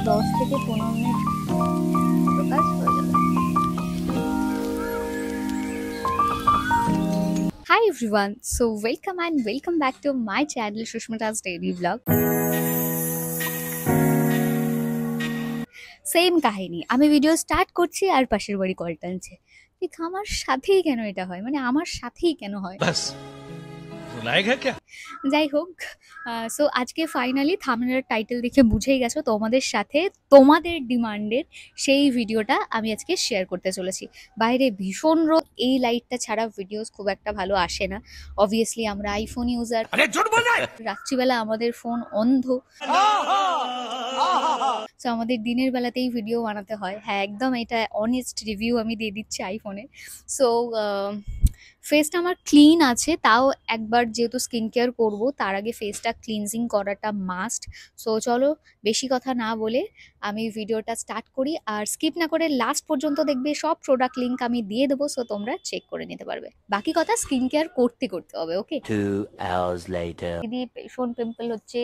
10 থেকে 15 মিনিট কাজ হয়ে যাবে। Hi everyone, so welcome back to my channel Shushmita's Daily Vlog. Same কাহিনী, আমি ভিডিও স্টার্ট করছি আর পাশের বাড়ি কল টানছে। ঠিক আমার সাথেই কেন এটা হয়, মানে আমার সাথেই কেন হয়? যাই হোক, সো আজকে ফাইনালি থাম্বনেল টাইটেল দেখে বুঝেই গেছো, তোমাদের সাথে তোমাদের ডিমান্ডের সেই ভিডিওটা আমি আজকে শেয়ার করতে চলেছি। বাইরে ভীষণ রোদ, এই লাইটটা ছাড়া ভিডিওস খুব একটা ভালো আসে না। অবভিয়াসলি আমরা আইফোন ইউজার, রাত্রিবেলা আমাদের ফোন অন্ধ, সো আমাদের দিনের বেলাতেই ভিডিও বানাতে হয়। হ্যাঁ, একদম এটা অনেস্ট রিভিউ আমি দিয়ে দিচ্ছি আইফোনে। সো ফেসটা আমার ক্লিন আছে, তাও একবার যেহেতু স্কিন কেয়ার করবো তার আগে ফেসটা ক্লিনজিং করাটা মাস্ট। সো চলো বেশি কথা না বলে আমি ভিডিওটা স্টার্ট করি, আর স্কিপ না করে লাস্ট পর্যন্ত দেখবে। সব প্রোডাক্ট লিঙ্ক আমি দিয়ে দেবো, সো তোমরা চেক করে নিতে পারবে। বাকি কথা স্কিন কেয়ার করতে হবে, ওকে? 2 hours later. যদি ভীষণ পিম্পল হচ্ছে,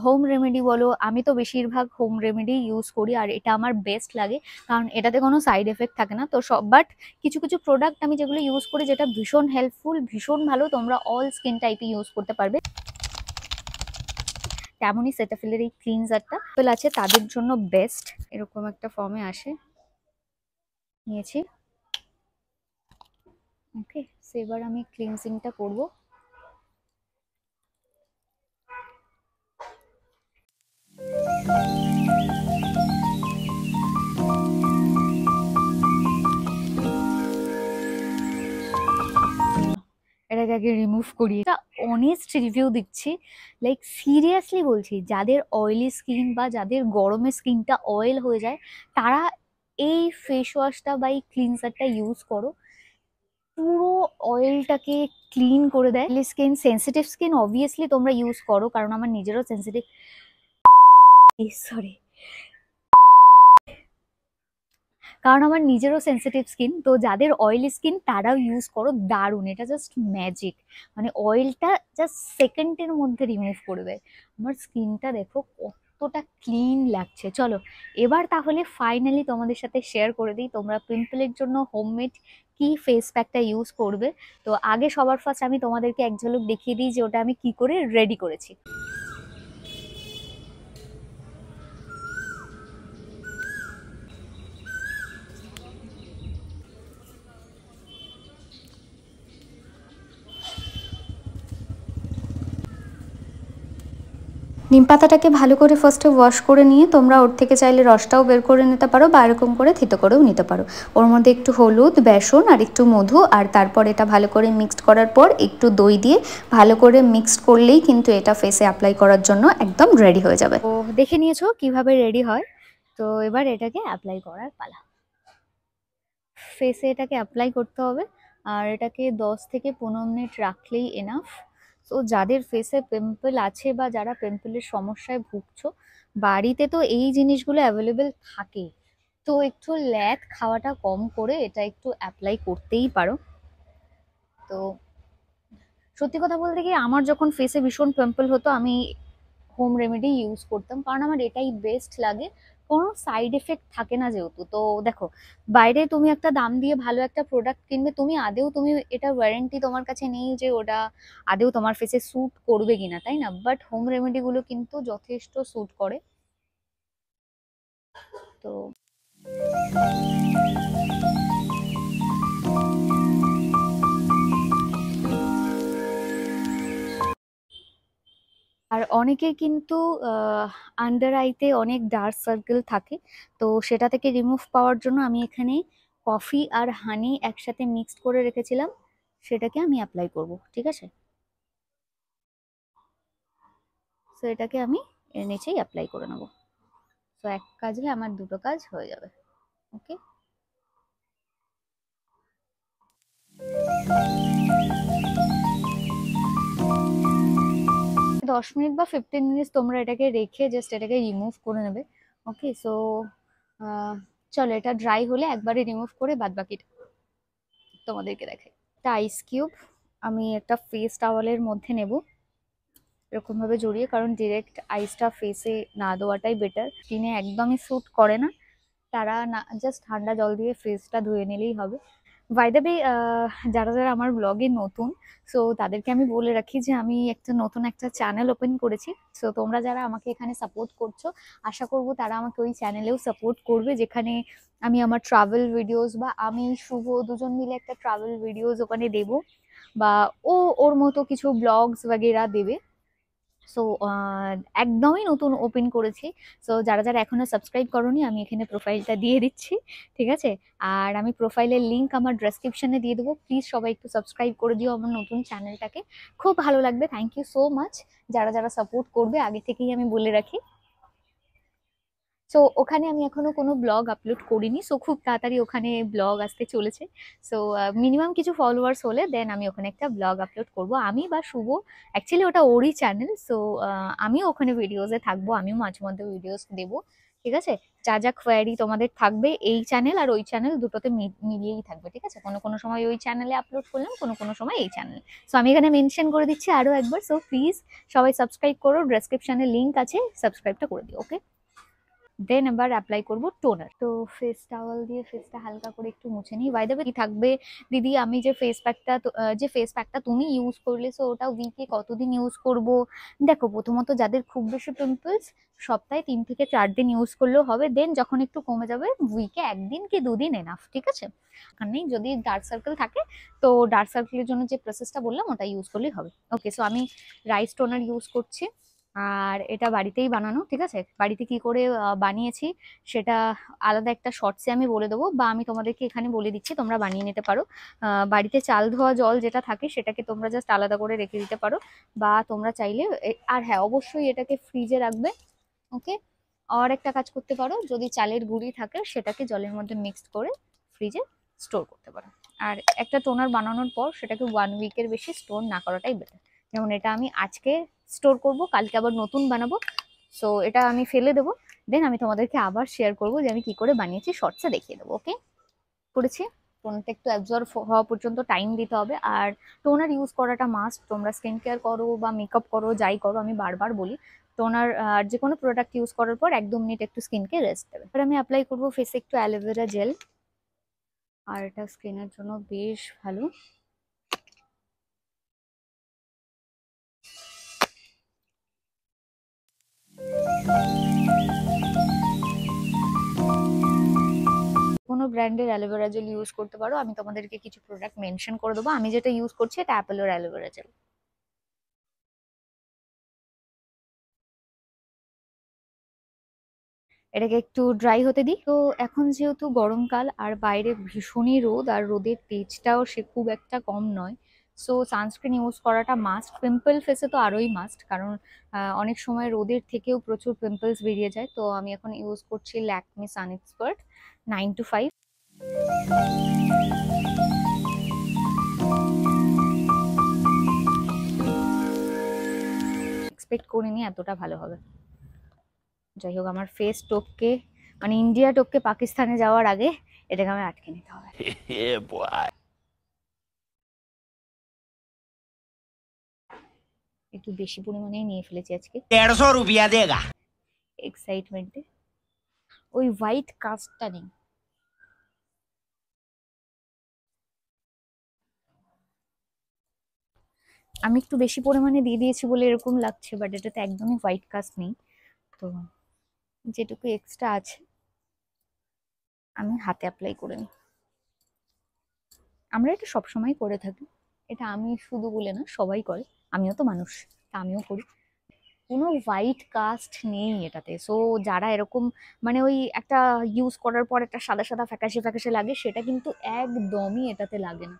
হোম রেমেডি বলো, আমি তো বেশিরভাগ হোম রেমেডি ইউজ করি আর এটা আমার বেস্ট লাগে, কারণ এটাতে কোনো সাইড এফেক্ট থাকে না। তো সব বাট কিছু কিছু প্রোডাক্ট আমি যেগুলো ইউজ করি যেটা ভীষণ হেল্পফুল, ভীষণ ভালো, তোমরা অল স্কিন টাইপই ইউজ করতে পারবে। তেমনই সেটাফিলের এই ক্লিনজারটা আছে তাদের জন্য বেস্ট। এরকম একটা ফর্মে আসে, নিয়েছি। ওকে, সো এবার আমি ক্লিনজিংটা করবো। এটাকে আগে রিমুভ করি। এটা অনেস্ট রিভিউ দিচ্ছি, লাইক সিরিয়াসলি বলছি, যাদের অয়েলি স্কিন বা যাদের গরমে স্কিনটা অয়েল হয়ে যায় তারা এই ফেস ওয়াশটা বা এই ক্লিনজারটা ইউজ করো। পুরো অয়েলটাকে ক্লিন করে দেয়। স্কিন, সেন্সিটিভ স্কিন অবভিয়াসলি তোমরা ইউজ করো, কারণ আমার নিজেরও সেন্সিটিভ, সরি, কারণ আমার নিজেরও সেন্সিটিভ স্কিন। তো যাদের অয়েলি স্কিন তারাও ইউজ করো, দারুণ, এটা জাস্ট ম্যাজিক। মানে অয়েলটা জাস্ট সেকেন্ডের মধ্যে রিমুভ করে দেয়। আমার স্কিনটা দেখো কতটা ক্লিন লাগছে। চলো এবার তাহলে ফাইনালি তোমাদের সাথে শেয়ার করে দিই তোমরা পিম্পলের জন্য হোমমেড কি ফেস প্যাকটা ইউজ করবে। তো আগে সবার ফার্স্ট আমি তোমাদেরকে এক ঝলক দেখিয়ে দিই যে ওটা আমি কি করে রেডি করেছি। নিম পাতাটাকে ভালো করে ফার্স্টে ওয়াশ করে নিয়ে তোমরা ওর থেকে চাইলে রসটাও বের করে নিতে পারো, বা এরকম করে থিতো করেও নিতে পারো। ওর মধ্যে একটু হলুদ, বেসন আর একটু মধু, আর তারপর এটা ভালো করে মিক্সড করার পর একটু দই দিয়ে ভালো করে মিক্সড করলেই কিন্তু এটা ফেসে অ্যাপ্লাই করার জন্য একদম রেডি হয়ে যাবে। তো দেখে নিয়েছো কিভাবে রেডি হয়, তো এবার এটাকে অ্যাপ্লাই করার পালা। ফেসে এটাকে অ্যাপ্লাই করতে হবে, আর এটাকে 10 থেকে 15 মিনিট রাখলেই এনাফ। তো যাদের ফেসে পিম্পল আছে বা যারা পিম্পলের সমস্যায় ভুগছো, বাড়িতে তো এই জিনিসগুলো অ্যাভেলেবেল থাকে, তো একটু ল্যাক খাওয়াটা কম করে এটা একটু অ্যাপ্লাই করতেই পারো। তো সত্যি কথা বলতে কি, আমার যখন ফেসে ভীষণ পিম্পল হতো আমি হোম রেমেডি ইউজ করতাম, কারণ আমার এটাই বেস্ট লাগে। কোনো সাইড এফেক্ট থাকে না যেহেতু। তো দেখো, বাইরে তুমি একটা দাম দিয়ে ভালো একটা প্রোডাক্ট কিনবে, তুমি এটা ওয়ারেন্টি তোমার কাছে নেই যে ওটা আদেও তোমার ফেসে স্যুট করবে কিনা, তাই না? বাট হোম রেমেডি গুলো কিন্তু যথেষ্ট স্যুট করে। তো আর অনেকের কিন্তু আন্ডার আইতে অনেক ডার্ক সার্কেল থাকে, তো সেটা থেকে রিমুভ পাওয়ার জন্য আমি এখানে কফি আর হানি একসাথে মিক্সড করে রেখেছিলাম, সেটাকে আমি অ্যাপ্লাই করব, ঠিক আছে? সো এটাকে আমি এর নিচেই অ্যাপ্লাই করে নেব। তো এক কাজে আমার দুটো কাজ হয়ে যাবে। ওকে, 10 মিনিট বা 15 মিনিট তোমরা এটাকে রেখে জাস্ট এটাকে রিমুভ করে নেবে। ওকে, সো চলো এটা ড্রাই হলে একবারে রিমুভ করে বাদ বাকিটা তোমাদেরকে দেখাই। একটা আইস কিউব আমি একটা ফেস টাওয়ালের মধ্যে নেব, এরকম ভাবে জড়িয়ে, কারণ ডিরেক্ট আইসটা ফেসে না দেওয়াটাই বেটার, স্কিনে একদমই স্যুট করে না। তারা না জাস্ট ঠান্ডা জল দিয়ে ফেসটা ধুয়ে নিলেই হবে। বাই দ্য ওয়ে, যারা যারা আমার ব্লগে নতুন, সো তাদেরকে আমি বলে রাখি যে আমি নতুন একটা চ্যানেল ওপেন করেছি। সো তোমরা যারা আমাকে এখানে সাপোর্ট করছো, আশা করবো তারা আমাকে ওই চ্যানেলেও সাপোর্ট করবে, যেখানে আমি আমার ট্রাভেল ভিডিওস বা আমি শুভ দুজন মিলে একটা ট্রাভেল ভিডিওস ওখানে দেবো, বা ও ওর মতো কিছু ব্লগস वगैरह দেবে। সো একদমই নতুন ওপেন করেছি। সো যারা যারা এখনো সাবস্ক্রাইব করোনি, আমি এখানে প্রোফাইলটা দিয়ে দিচ্ছি, ঠিক আছে? আর আমি প্রোফাইলের লিংক আমার ডেসক্রিপশনে দিয়ে দেবো, প্লিজ সবাই একটু সাবস্ক্রাইব করে দিও আমার নতুন চ্যানেলটাকে, খুব ভালো লাগবে। থ্যাংক ইউ সো মাচ যারা যারা সাপোর্ট করবে, আগে থেকেই আমি বলে রাখি। সো ওখানে আমি এখনো কোনো ব্লগ আপলোড করিনি, সো খুব তাড়াতাড়ি ওখানে ব্লগ আসতে চলেছে। সো মিনিমাম কিছু ফলোয়ার্স হলে দেন আমি ওখানে একটা ব্লগ আপলোড করব, আমি বা শুভ। অ্যাকচুয়ালি ওটা ওরই চ্যানেল, সো আমিও ওখানে ভিডিওসে থাকবো, আমিও মাঝে মধ্যে ভিডিওস দেবো, ঠিক আছে? যা যা কোয়ারি তোমাদের থাকবে এই চ্যানেল আর ওই চ্যানেল দুটোতে মিলিয়েই থাকবে, ঠিক আছে? কোনো কোনো সময় ওই চ্যানেলে আপলোড করলাম, কোনো কোনো সময় এই চ্যানেল। সো আমি এখানে মেনশন করে দিচ্ছি আরো একবার, সো প্লিজ সবাই সাবস্ক্রাইব করো, ডেসক্রিপশনে লিংক আছে, সাবস্ক্রাইবটা করে দিও, ওকে? দেন এবার অ্যাপ্লাই করব টোনার। তো ফেস টাওয়াল দিয়ে ফেসটা হালকা করে একটু মুছে নিই। বাই দ্য ওয়ে, কি থাকবে দিদি, আমি যে ফেস প্যাকটা তুমি ইউজ করলে, সো ওটা উইকে কতদিন ইউজ করব? দেখো, প্রথমত যাদের খুব বেশি পিম্পলস, সপ্তাহে 3 থেকে 4 দিন ইউজ করলেও হবে। দেন যখন একটু কমে যাবে, উইকে 1 দিন কি 2 দিন এনাফ, ঠিক আছে? আর নেই, যদি ডার্ক সার্কেল থাকে, তো ডার্ক সার্কেলের জন্য যে প্রসেসটা বললাম ওটা ইউজ করলেই হবে। ওকে, সো আমি রাইস টোনার ইউজ করছি, আর এটা বাড়িতেই বানানো, ঠিক আছে? বাড়িতে কি করে বানিয়েছি সেটা আলাদা একটা শর্টসে আমি বলে দেবো, বা আমি তোমাদেরকে এখানে বলে দিচ্ছি, তোমরা বানিয়ে নিতে পারো। বাড়িতে চাল ধোয়া জল যেটা থাকে সেটাকে তোমরা জাস্ট আলাদা করে রেখে দিতে পারো, বা তোমরা চাইলে আর হ্যাঁ, অবশ্যই এটাকে ফ্রিজে রাখবে, ওকে? আর একটা কাজ করতে পারো, যদি চালের গুঁড়ি থাকে সেটাকে জলের মধ্যে মিক্সড করে ফ্রিজে স্টোর করতে পারো। আর একটা টোনার বানানোর পর সেটাকে 1 উইকের বেশি স্টোর না করাটাই বেটার। যেমন এটা আমি আজকে স্টোর করব, কালকে আবার নতুন বানাবো, সো এটা আমি ফেলে দেবো। দেন আমি তোমাদেরকে আবার শেয়ার করবো যে আমি কি করে বানিয়েছি, শর্টসে দেখিয়ে দেবো, ওকে? করেছি, টোনারটা একটু অ্যাবজর্ব হওয়া পর্যন্ত টাইম দিতে হবে। আর টোনার ইউজ করাটা মাস্ট, তোমরা স্কিন কেয়ার করো বা মেকআপ করো, যাই করো, আমি বারবার বলি টোনার আর যে কোনো প্রোডাক্ট ইউজ করার পর 1-2 মিনিট একটু স্কিনকে রেস্ট দেবে। এবার আমি অ্যাপ্লাই করবো ফেসে একটু অ্যালোভেরা জেল, আর এটা স্কিনের জন্য বেশ ভালো। কোনো ব্র্যান্ডের অ্যালোভেরা জেল ইউজ করতে পারো, আমি তোমাদেরকে কিছু প্রোডাক্ট মেনশন করে দেবো। আমি যেটা ইউজ করছি এটা অ্যাপেলোর অ্যালোভেরা জেল। এটাকে একটু ড্রাই হতে দিই। তো এখন যেহেতু গরমকাল আর বাইরে ভীষণই রোদ, আর রোদের তেজটাও সে খুব একটা কম নয়, সো সানস্ক্রিন ইউজ করাটা মাস্ট। পিম্পল ফেসে তো আরোই মাস্ট, কারণ অনেক সময় রোদের থেকেও প্রচুর পিম্পলস বেরিয়ে যায়। তো আমি এখন ইউজ করছি ল্যাকমি সান এক্সপার্ট 9 to 5। এক্সপেক্ট করিনি এতটা ভালো হবে। যাই হোক, আমার ফেস টপকে, মানে ইন্ডিয়া টপকে পাকিস্তানে যাওয়ার আগে এটাকে আমি আটকে নিতে হবে। Yeah, boy. একটু বেশি পরিমাণেই নিয়ে ফেলেছি আজকে 150 रुपया देगा। এক্সাইটমেন্টে। ওই হোয়াইট কাস্টটা নেই। আমি একটু বেশি পরিমাণে দিয়ে দিয়েছি বলে এরকম লাগছে, বাট এটাতে একদমই হোয়াইট কাস্ট নেই। তো যেটুকু এক্সট্রা আছে আমি হাতে অ্যাপ্লাই করে নিই। আমরা এটা সবসময় করে থাকি, এটা আমি শুধু বলে না, সবাই করে, আমিও তো মানুষ, তা আমিও করি। কোনো হোয়াইট কাস্ট নেই এটাতে। সো যারা এরকম, মানে ওই একটা ইউজ করার পর একটা সাদা সাদা ফ্যাকাশে ফ্যাকাশে লাগে, সেটা কিন্তু একদমই এটাতে লাগে না,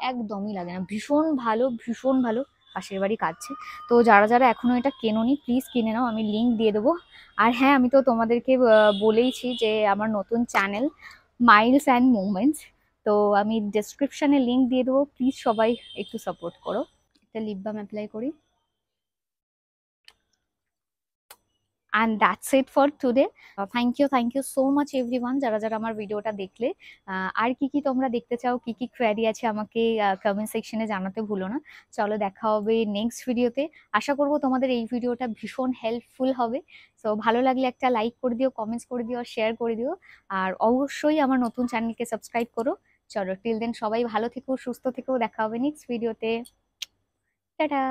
একদমই লাগে না। ভীষণ ভালো, ভীষণ ভালো। পাশের বাড়ি কাটছে। তো যারা যারা এখনো এটা কেনোনি, প্লিজ কিনে নাও, আমি লিঙ্ক দিয়ে দেবো। আর হ্যাঁ, আমি তো তোমাদেরকে বলেইছি যে আমার নতুন চ্যানেল মাইলস অ্যান্ড মুভমেন্টস, তো আমি ডেসক্রিপশনে লিঙ্ক দিয়ে দেবো, প্লিজ সবাই একটু সাপোর্ট করো। একটা লিপ বাম অ্যাপ্লাই করি। And that's it for today. Thank you so much everyone যারা যারা আমার ভিডিওটা দেখলে। আর কি কি তোমরা দেখতে চাও, কি কি কোয়েরি আছে আমাকে কমেন্ট সেকশনে জানাতে ভুলো না। চলো দেখা হবে নেক্সট ভিডিওতে। আশা করবো তোমাদের এই ভিডিওটা ভীষণ হেল্পফুল হবে। সো ভালো লাগলে একটা লাইক করে দিও, কমেন্টস করে দিও, শেয়ার করে দিও। আর অবশ্যই আমার নতুন চ্যানেলকে সাবস্ক্রাইব করো। চলো টিল দেন সবাই ভালো থেকো, সুস্থ থেকো, দেখা হবে নেক্সট ভিডিওতে। টাটা।